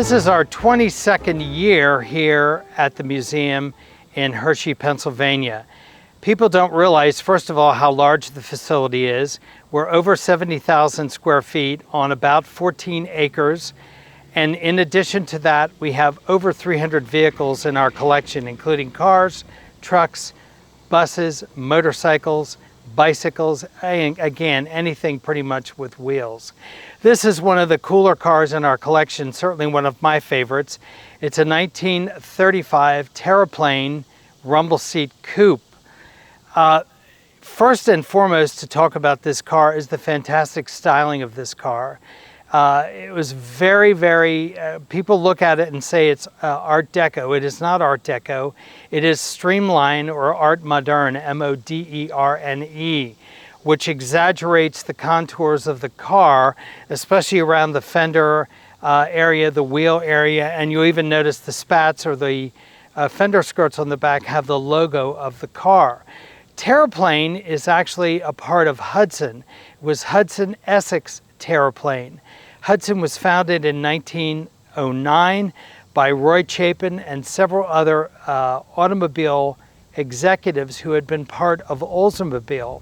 This is our 22nd year here at the museum in Hershey, Pennsylvania. People don't realize, first of all, how large the facility is. We're over 70,000 square feet on about 14 acres. And in addition to that, we have over 300 vehicles in our collection, including cars, trucks, buses, motorcycles, bicycles, and again, anything pretty much with wheels. This is one of the cooler cars in our collection, certainly one of my favorites. It's a 1935 Terraplane rumble seat coupe. First and foremost to talk about this car is the fantastic styling of this car. It was very, people look at it and say it's Art Deco. It is not Art Deco. It is streamline or Art Moderne, M-O-D-E-R-N-E, which exaggerates the contours of the car, especially around the fender area, the wheel area, and you even notice the spats or the fender skirts on the back have the logo of the car. Terraplane is actually a part of Hudson. It was Hudson Essex-Terraplane. Hudson was founded in 1909 by Roy Chapin and several other automobile executives who had been part of Oldsmobile.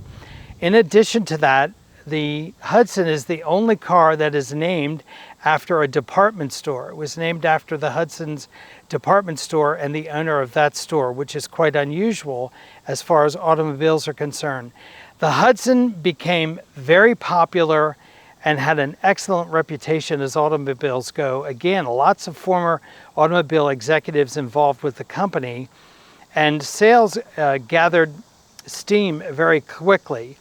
In addition to that, the Hudson is the only car that is named after a department store. It was named after the Hudson's department store and the owner of that store, which is quite unusual as far as automobiles are concerned. The Hudson became very popular and had an excellent reputation as automobiles go. Again, lots of former automobile executives involved with the company, and sales gathered steam very quickly.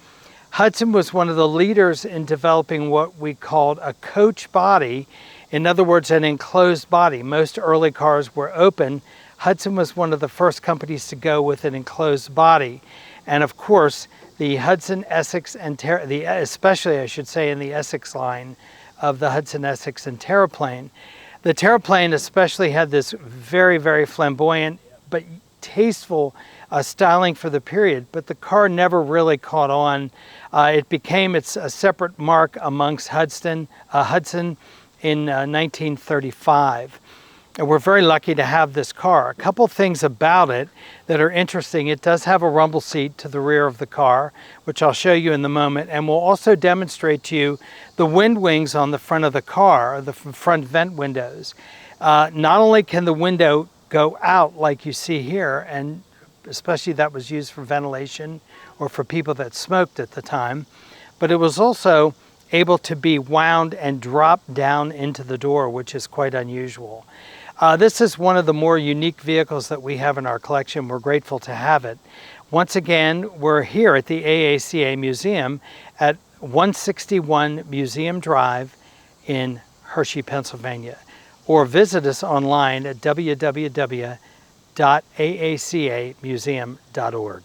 Hudson was one of the leaders in developing what we called a coach body, in other words, an enclosed body. Most early cars were open. Hudson was one of the first companies to go with an enclosed body. And of course, the Hudson Essex and especially I should say in the Essex line of the Hudson Essex and Terraplane. The Terraplane especially had this very flamboyant but tasteful styling for the period, but the car never really caught on. It became a separate mark amongst Hudson in 1935. And we're very lucky to have this car. A couple things about it that are interesting. It does have a rumble seat to the rear of the car, which I'll show you in the moment, and we'll also demonstrate to you the wind wings on the front of the car, the front vent windows. Not only can the window go out like you see here, and especially that was used for ventilation or for people that smoked at the time, but it was also able to be wound and drop down into the door, which is quite unusual. This is one of the more unique vehicles that we have in our collection. We're grateful to have it. Once again, we're here at the AACA Museum at 161 Museum Drive in Hershey, Pennsylvania. Or visit us online at www.aacamuseum.org.